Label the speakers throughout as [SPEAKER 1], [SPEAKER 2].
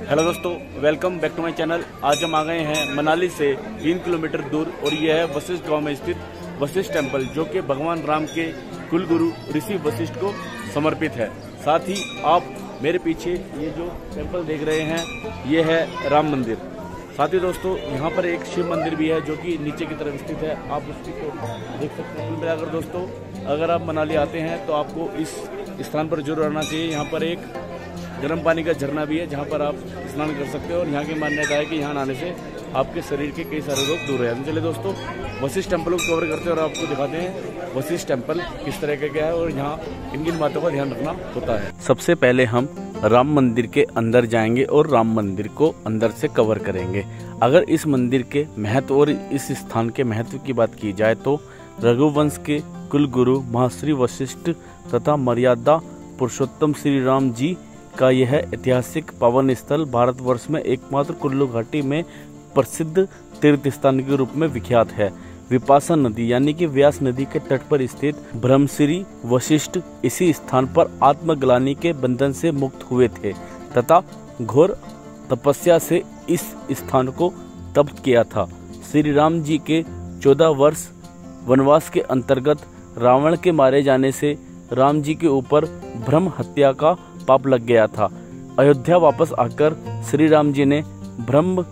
[SPEAKER 1] Hello दोस्तों, welcome back to my channel. आज हम आ गए हैं मनाली से 3 किलोमीटर दूर और यह है वशिष्ठ गांव में स्थित वशिष्ठ टेंपल, जो कि भगवान राम के कुलगुरु ऋषि वशिष्ठ को समर्पित है। साथ ही आप मेरे पीछे ये जो टेंपल देख रहे हैं, ये है राम मंदिर। साथ ही दोस्तों, यहाँ पर एक शिव मंदिर भी है जो कि नीचे की तरफ स्थित है। आप उसकी तो देख सकते हैं। अगर दोस्तों अगर आप मनाली आते हैं तो आपको इस स्थान पर जरूर आना चाहिए। यहाँ पर एक गर्म पानी का झरना भी है जहाँ पर आप स्नान कर सकते हो और यहाँ की मान्यता है कि यहाँ नहाने से आपके शरीर के कई सारे रोग दूर रहते हैं। चलिए दोस्तों, वशिष्ठ टेंपल को कवर करते हैं और आपको दिखाते हैं वशिष्ठ टेंपल किस तरह का है और यहाँ किन किन बातों का ध्यान रखना होता है। सबसे पहले हम राम मंदिर के अंदर जाएंगे और राम मंदिर को अंदर से कवर करेंगे। अगर इस मंदिर के महत्व और इस स्थान के महत्व की बात की जाए तो रघुवंश के कुलगुरु महर्षि वशिष्ठ तथा मर्यादा पुरुषोत्तम श्री राम जी का यह ऐतिहासिक पावन स्थल भारतवर्ष में एकमात्र कुल्लू घाटी में प्रसिद्ध तीर्थ स्थान के रूप में विख्यात है। विपासन नदी यानी कि व्यास नदी के तट पर स्थित ब्रह्मश्री वशिष्ठ इसी स्थान पर आत्मग्लानि के बंधन से मुक्त हुए थे तथा घोर तपस्या से इस स्थान को तप्त किया था। श्री राम जी के 14 वर्ष वनवास के अंतर्गत रावण के मारे जाने से राम जी के ऊपर ब्रह्म हत्या का पाप लग गया था। अयोध्या वापस आकर श्री राम जी ने ब्रह्म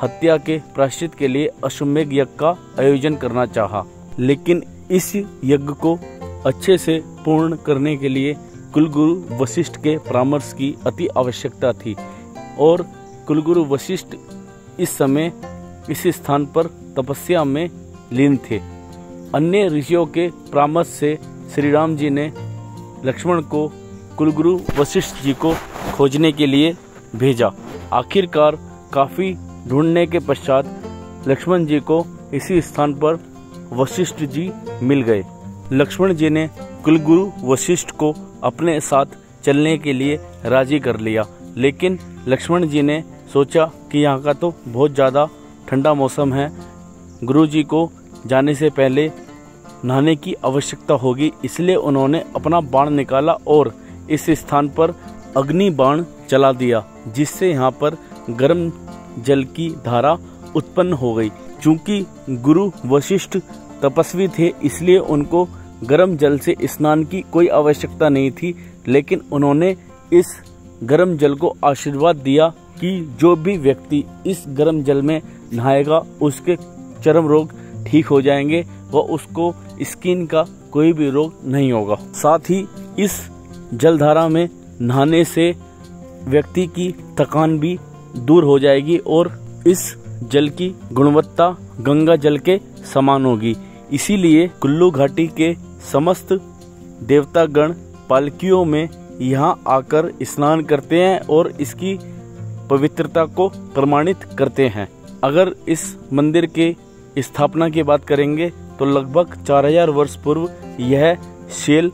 [SPEAKER 1] हत्या के प्रायश्चित के लिए अश्वमेध यज्ञ का आयोजन करना चाहा, लेकिन इस यज्ञ को अच्छे से पूर्ण करने के लिए कुलगुरु वशिष्ठ के परामर्श की अति आवश्यकता थी और कुलगुरु वशिष्ठ इस समय इस स्थान पर तपस्या में लीन थे। अन्य ऋषियों के परामर्श से श्री राम जी ने लक्ष्मण को कुलगुरु वशिष्ठ जी को खोजने के लिए भेजा। आखिरकार काफी ढूंढने के पश्चात लक्ष्मण जी को इसी स्थान पर वशिष्ठ जी मिल गए। लक्ष्मण जी ने कुलगुरु वशिष्ठ को अपने साथ चलने के लिए राजी कर लिया, लेकिन लक्ष्मण जी ने सोचा कि यहाँ का तो बहुत ज़्यादा ठंडा मौसम है, गुरु जी को जाने से पहले नहाने की आवश्यकता होगी, इसलिए उन्होंने अपना बाण निकाला और इस स्थान पर अग्नि बाण चला दिया, जिससे यहाँ पर गर्म जल की धारा उत्पन्न हो गई। चूंकि गुरु वशिष्ठ तपस्वी थे, इसलिए उनको गर्म जल से स्नान की कोई आवश्यकता नहीं थी, लेकिन उन्होंने इस गर्म जल को आशीर्वाद दिया कि जो भी व्यक्ति इस गर्म जल में नहाएगा उसके चर्म रोग ठीक हो जाएंगे व उसको स्किन का कोई भी रोग नहीं होगा। साथ ही इस जलधारा में नहाने से व्यक्ति की थकान भी दूर हो जाएगी और इस जल की गुणवत्ता गंगा जल के समान होगी। इसीलिए कुल्लू घाटी के समस्त देवतागण पालकियों में यहाँ आकर स्नान करते हैं और इसकी पवित्रता को प्रमाणित करते हैं। अगर इस मंदिर के स्थापना की बात करेंगे तो लगभग 4000 वर्ष पूर्व यह शैल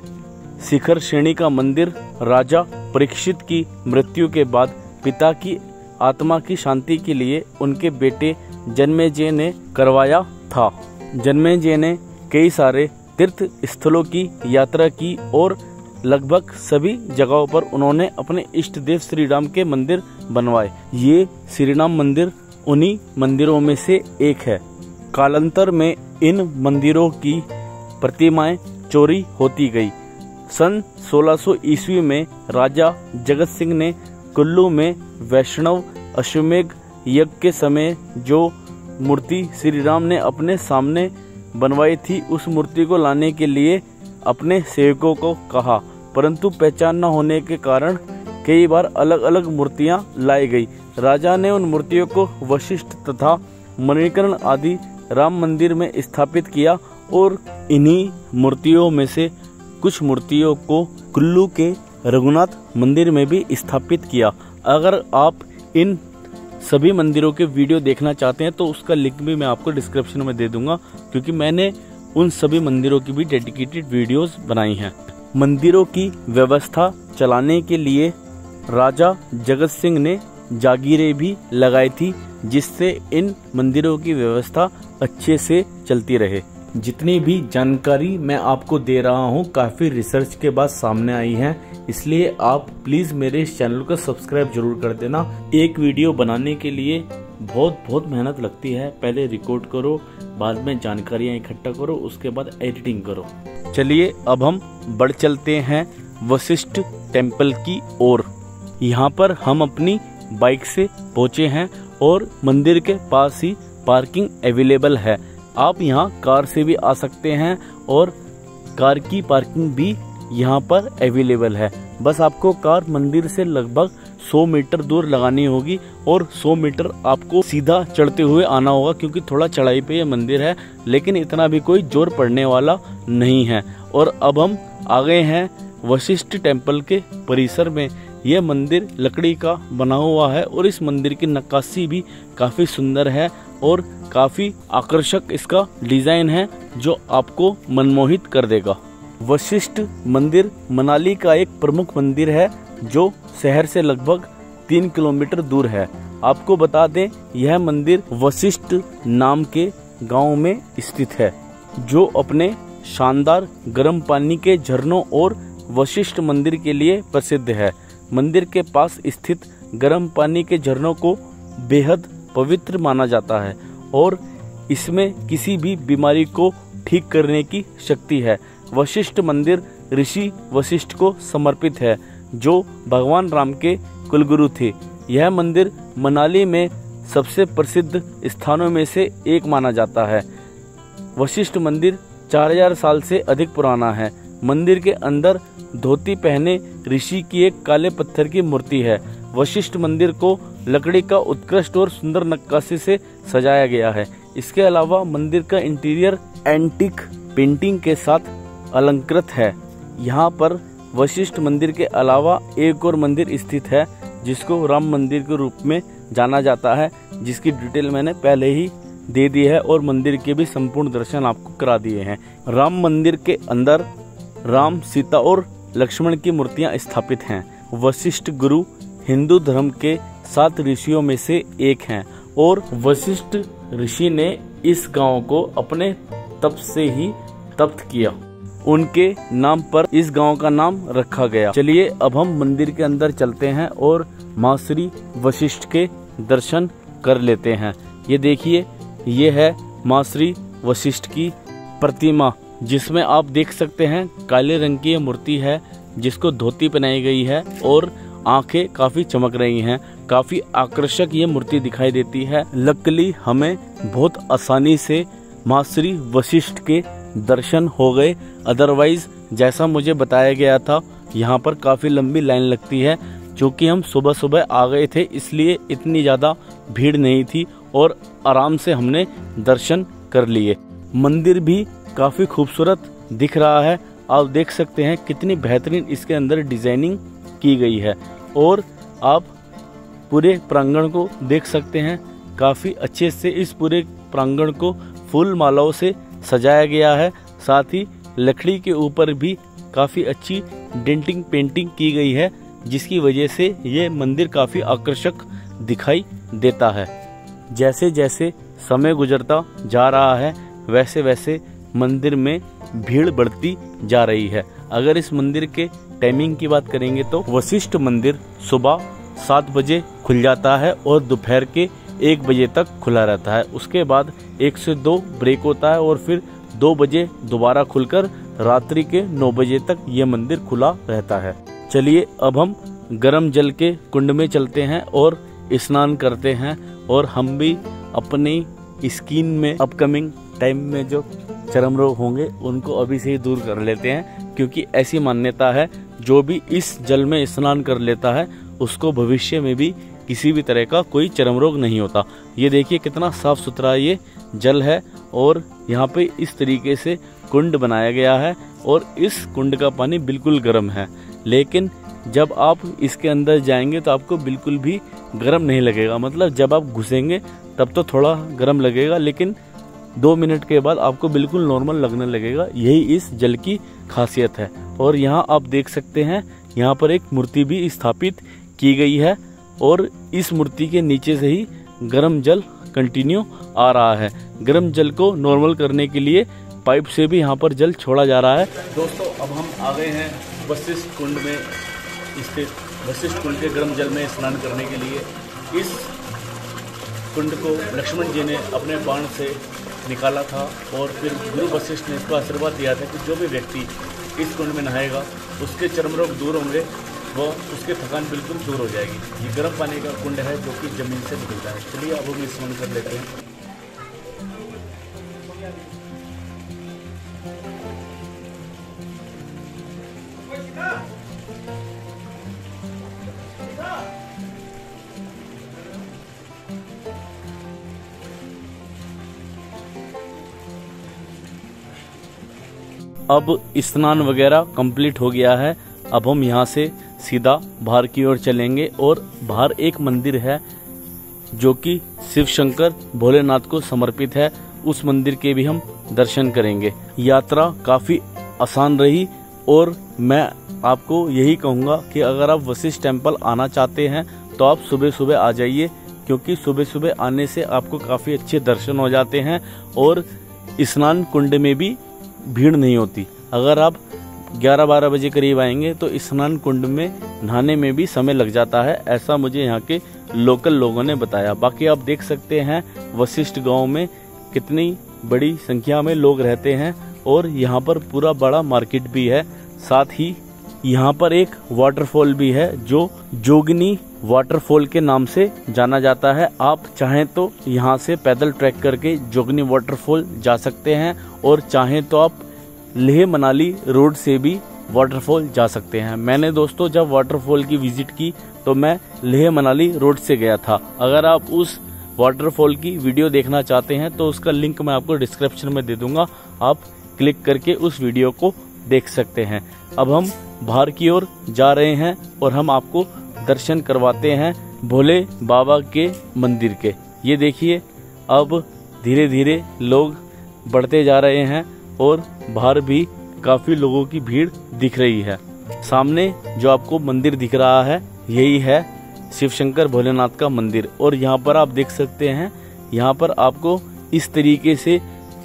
[SPEAKER 1] शिखर श्रेणी का मंदिर राजा परीक्षित की मृत्यु के बाद पिता की आत्मा की शांति के लिए उनके बेटे जन्मेजय ने करवाया था। जन्मेजय ने कई सारे तीर्थ स्थलों की यात्रा की और लगभग सभी जगहों पर उन्होंने अपने इष्ट देव श्री राम के मंदिर बनवाए। ये श्री राम मंदिर उन्हीं मंदिरों में से एक है। कालांतर में इन मंदिरों की प्रतिमाएं चोरी होती गई। सन 1600 ईस्वी में राजा जगत सिंह ने कुल्लू में वैष्णव अश्वमेध यज्ञ के समय जो मूर्ति श्री राम ने अपने सामने बनवाई थी, उस मूर्ति को लाने के लिए अपने सेवकों को कहा, परंतु पहचान न होने के कारण कई बार अलग अलग मूर्तियां लाई गई। राजा ने उन मूर्तियों को वशिष्ठ तथा मणिकर्ण आदि राम मंदिर में स्थापित किया और इन्हीं मूर्तियों में से कुछ मूर्तियों को कुल्लू के रघुनाथ मंदिर में भी स्थापित किया। अगर आप इन सभी मंदिरों के वीडियो देखना चाहते हैं तो उसका लिंक भी मैं आपको डिस्क्रिप्शन में दे दूंगा, क्योंकि मैंने उन सभी मंदिरों की भी डेडिकेटेड वीडियोस बनाई हैं। मंदिरों की व्यवस्था चलाने के लिए राजा जगत सिंह ने जागीरें भी लगाई थी, जिससे इन मंदिरों की व्यवस्था अच्छे से चलती रहे। जितनी भी जानकारी मैं आपको दे रहा हूँ काफ़ी रिसर्च के बाद सामने आई है, इसलिए आप प्लीज़ मेरे इस चैनल को सब्सक्राइब जरूर कर देना। एक वीडियो बनाने के लिए बहुत मेहनत लगती है। पहले रिकॉर्ड करो, बाद में जानकारियाँ इकट्ठा करो, उसके बाद एडिटिंग करो। चलिए अब हम बढ़ चलते हैं वशिष्ठ टेम्पल की ओर। यहाँ पर हम अपनी बाइक से पहुँचे हैं और मंदिर के पास ही पार्किंग अवेलेबल है। आप यहाँ कार से भी आ सकते हैं और कार की पार्किंग भी यहाँ पर अवेलेबल है। बस आपको कार मंदिर से लगभग 100 मीटर दूर लगानी होगी और 100 मीटर आपको सीधा चढ़ते हुए आना होगा, क्योंकि थोड़ा चढ़ाई पे ये मंदिर है, लेकिन इतना भी कोई जोर पड़ने वाला नहीं है। और अब हम आ गए हैं वशिष्ठ टेम्पल के परिसर में। यह मंदिर लकड़ी का बना हुआ है और इस मंदिर की नक्काशी भी काफ़ी सुंदर है और काफ़ी आकर्षक इसका डिज़ाइन है, जो आपको मनमोहित कर देगा। वशिष्ठ मंदिर मनाली का एक प्रमुख मंदिर है जो शहर से लगभग 3 किलोमीटर दूर है। आपको बता दें, यह मंदिर वशिष्ठ नाम के गांव में स्थित है, जो अपने शानदार गर्म पानी के झरनों और वशिष्ठ मंदिर के लिए प्रसिद्ध है। मंदिर के पास स्थित गर्म पानी के झरनों को बेहद पवित्र माना जाता है और इसमें किसी भी बीमारी को ठीक करने की शक्ति है। वशिष्ठ मंदिर ऋषि वशिष्ठ को समर्पित है, जो भगवान राम के कुलगुरु थे। यह मंदिर मनाली में सबसे प्रसिद्ध स्थानों में से एक माना जाता है। वशिष्ठ मंदिर 4000 साल से अधिक पुराना है। मंदिर के अंदर धोती पहने ऋषि की एक काले पत्थर की मूर्ति है। वशिष्ठ मंदिर को लकड़ी का उत्कृष्ट और सुंदर नक्काशी से सजाया गया है। इसके अलावा मंदिर का इंटीरियर एंटीक पेंटिंग के साथ अलंकृत है। यहाँ पर वशिष्ठ मंदिर के अलावा एक और मंदिर स्थित है, जिसको राम मंदिर के रूप में जाना जाता है, जिसकी डिटेल मैंने पहले ही दे दी है और मंदिर के भी संपूर्ण दर्शन आपको करा दिए हैं। राम मंदिर के अंदर राम, सीता और लक्ष्मण की मूर्तियां स्थापित हैं। वशिष्ठ गुरु हिंदू धर्म के 7 ऋषियों में से एक हैं और वशिष्ठ ऋषि ने इस गांव को अपने तप से ही तप्त किया। उनके नाम पर इस गांव का नाम रखा गया। चलिए अब हम मंदिर के अंदर चलते हैं और माँ श्री वशिष्ठ के दर्शन कर लेते हैं। ये देखिए, ये है माँ श्री वशिष्ठ की प्रतिमा, जिसमें आप देख सकते हैं काले रंग की ये मूर्ति है, जिसको धोती पहनाई गई है और आंखें काफी चमक रही हैं। काफी आकर्षक ये मूर्ति दिखाई देती है। लकीली हमें बहुत आसानी से माँ श्री वशिष्ठ के दर्शन हो गए। अदरवाइज जैसा मुझे बताया गया था, यहाँ पर काफी लंबी लाइन लगती है। क्योंकि हम सुबह सुबह आ गए थे, इसलिए इतनी ज्यादा भीड़ नहीं थी और आराम से हमने दर्शन कर लिए। मंदिर भी काफी खूबसूरत दिख रहा है। आप देख सकते हैं कितनी बेहतरीन इसके अंदर डिजाइनिंग की गई है और आप पूरे प्रांगण को देख सकते हैं। काफी अच्छे से इस पूरे प्रांगण को फूल मालाओं से सजाया गया है। साथ ही लकड़ी के ऊपर भी काफी अच्छी डेंटिंग पेंटिंग की गई है, जिसकी वजह से ये मंदिर काफी आकर्षक दिखाई देता है। जैसे जैसे समय गुजरता जा रहा है, वैसे वैसे मंदिर में भीड़ बढ़ती जा रही है। अगर इस मंदिर के टाइमिंग की बात करेंगे तो वशिष्ठ मंदिर सुबह 7 बजे खुल जाता है और दोपहर के 1 बजे तक खुला रहता है। उसके बाद 1 से 2 ब्रेक होता है और फिर 2 बजे दोबारा खुलकर रात्रि के 9 बजे तक ये मंदिर खुला रहता है। चलिए अब हम गर्म जल के कुंड में चलते हैं और स्नान करते हैं और हम भी अपनी स्किन में अपकमिंग टाइम में जो चर्म रोग होंगे उनको अभी से ही दूर कर लेते हैं, क्योंकि ऐसी मान्यता है जो भी इस जल में स्नान कर लेता है उसको भविष्य में भी किसी भी तरह का कोई चर्म रोग नहीं होता। ये देखिए कितना साफ सुथरा ये जल है और यहाँ पे इस तरीके से कुंड बनाया गया है और इस कुंड का पानी बिल्कुल गर्म है। लेकिन जब आप इसके अंदर जाएंगे तो आपको बिल्कुल भी गर्म नहीं लगेगा। मतलब जब आप घुसेंगे तब तो थोड़ा गर्म लगेगा, लेकिन 2 मिनट के बाद आपको बिल्कुल नॉर्मल लगने लगेगा। यही इस जल की खासियत है। और यहाँ आप देख सकते हैं, यहाँ पर एक मूर्ति भी स्थापित की गई है और इस मूर्ति के नीचे से ही गर्म जल कंटिन्यू आ रहा है। गर्म जल को नॉर्मल करने के लिए पाइप से भी यहाँ पर जल छोड़ा जा रहा है। दोस्तों अब हम आ गए हैं वशिष्ठ कुंड में स्थित वशिष्ठ कुंड के गर्म जल में स्नान करने के लिए। इस कुंड को लक्ष्मण जी ने अपने बाण से निकाला था और फिर गुरु वशिष्ठ ने इसको आशीर्वाद दिया था कि जो भी व्यक्ति इस कुंड में नहाएगा उसके चर्म रोग दूर होंगे, वो उसके थकान बिल्कुल दूर हो जाएगी। ये गर्म पानी का कुंड है जो कि जमीन से निकलता है। चलिए अब हम स्नान कर लेते हैं। अब स्नान वगैरह कंप्लीट हो गया है। अब हम यहाँ से सीधा बाहर की ओर चलेंगे और बाहर एक मंदिर है जो कि शिव शंकर भोलेनाथ को समर्पित है। उस मंदिर के भी हम दर्शन करेंगे। यात्रा काफी आसान रही और मैं आपको यही कहूँगा कि अगर आप वशिष्ठ टेम्पल आना चाहते हैं तो आप सुबह सुबह आ जाइए, क्योंकि सुबह सुबह आने से आपको काफी अच्छे दर्शन हो जाते हैं और स्नान कुंड में भी भीड़ नहीं होती। अगर आप 11-12 बजे करीब आएंगे तो स्नान कुंड में नहाने में भी समय लग जाता है, ऐसा मुझे यहाँ के लोकल लोगों ने बताया। बाकी आप देख सकते हैं वशिष्ठ गांव में कितनी बड़ी संख्या में लोग रहते हैं और यहाँ पर पूरा बड़ा मार्केट भी है। साथ ही यहाँ पर एक वाटरफॉल भी है जो जोगनी वाटरफॉल के नाम से जाना जाता है। आप चाहें तो यहाँ से पैदल ट्रैक करके जोगनी वाटरफॉल जा सकते हैं और चाहें तो आप लेह मनाली रोड से भी वाटरफॉल जा सकते हैं। मैंने दोस्तों जब वाटरफॉल की विजिट की तो मैं लेह मनाली रोड से गया था। अगर आप उस वाटरफॉल की वीडियो देखना चाहते हैं तो उसका लिंक मैं आपको डिस्क्रिप्शन में दे दूंगा, आप क्लिक करके उस वीडियो को देख सकते हैं। अब हम बाहर की ओर जा रहे हैं और हम आपको दर्शन करवाते हैं भोले बाबा के मंदिर के। ये देखिए अब धीरे धीरे लोग बढ़ते जा रहे हैं और बाहर भी काफी लोगों की भीड़ दिख रही है। सामने जो आपको मंदिर दिख रहा है यही है शिव शंकर भोलेनाथ का मंदिर और यहाँ पर आप देख सकते हैं, यहाँ पर आपको इस तरीके से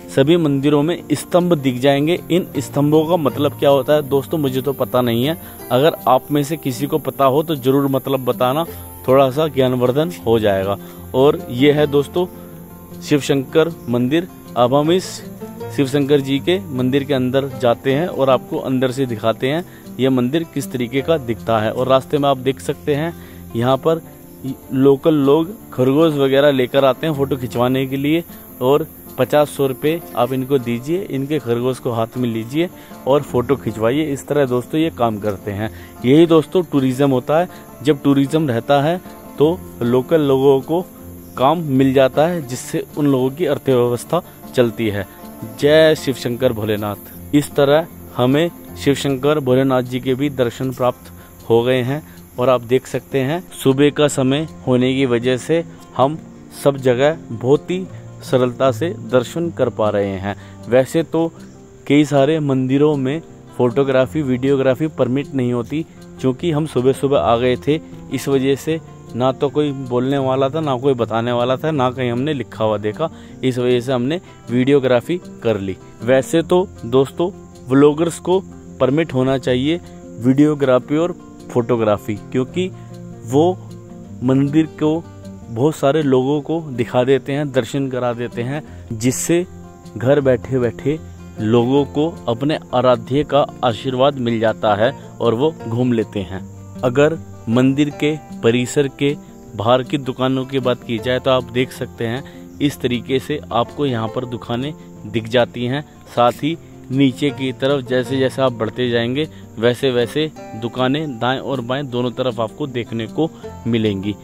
[SPEAKER 1] सभी मंदिरों में स्तंभ दिख जाएंगे। इन स्तंभों का मतलब क्या होता है दोस्तों मुझे तो पता नहीं है, अगर आप में से किसी को पता हो तो जरूर मतलब बताना, थोड़ा सा ज्ञानवर्धन हो जाएगा। और ये है दोस्तों शिव शंकर मंदिर। अब हम इस शिव शंकर जी के मंदिर के अंदर जाते हैं और आपको अंदर से दिखाते हैं यह मंदिर किस तरीके का दिखता है। और रास्ते में आप देख सकते हैं यहाँ पर लोकल लोग खरगोश वगैरह लेकर आते हैं फोटो खिंचवाने के लिए और 50-100 रुपये आप इनको दीजिए, इनके खरगोश को हाथ में लीजिए और फोटो खिंचवाइए। इस तरह दोस्तों ये काम करते हैं। यही दोस्तों टूरिज्म होता है। जब टूरिज्म रहता है तो लोकल लोगों को काम मिल जाता है जिससे उन लोगों की अर्थव्यवस्था चलती है। जय शिव शंकर भोलेनाथ। इस तरह हमें शिव शंकर भोलेनाथ जी के भी दर्शन प्राप्त हो गए हैं और आप देख सकते हैं सुबह का समय होने की वजह से हम सब जगह बहुत ही सरलता से दर्शन कर पा रहे हैं। वैसे तो कई सारे मंदिरों में फोटोग्राफी वीडियोग्राफी परमिट नहीं होती, क्योंकि हम सुबह सुबह आ गए थे, इस वजह से ना तो कोई बोलने वाला था ना कोई बताने वाला था, ना कहीं हमने लिखा हुआ देखा, इस वजह से हमने वीडियोग्राफी कर ली। वैसे तो दोस्तों व्लॉगर्स को परमिट होना चाहिए वीडियोग्राफी और फोटोग्राफी, क्योंकि वो मंदिर को बहुत सारे लोगों को दिखा देते हैं, दर्शन करा देते हैं, जिससे घर बैठे बैठे लोगों को अपने आराध्य का आशीर्वाद मिल जाता है और वो घूम लेते हैं। अगर मंदिर के परिसर के बाहर की दुकानों की बात की जाए तो आप देख सकते हैं इस तरीके से आपको यहाँ पर दुकानें दिख जाती हैं। साथ ही नीचे की तरफ जैसे जैसे आप बढ़ते जाएंगे वैसे वैसे दुकानें दाएं और बाएं दोनों तरफ आपको देखने को मिलेंगी।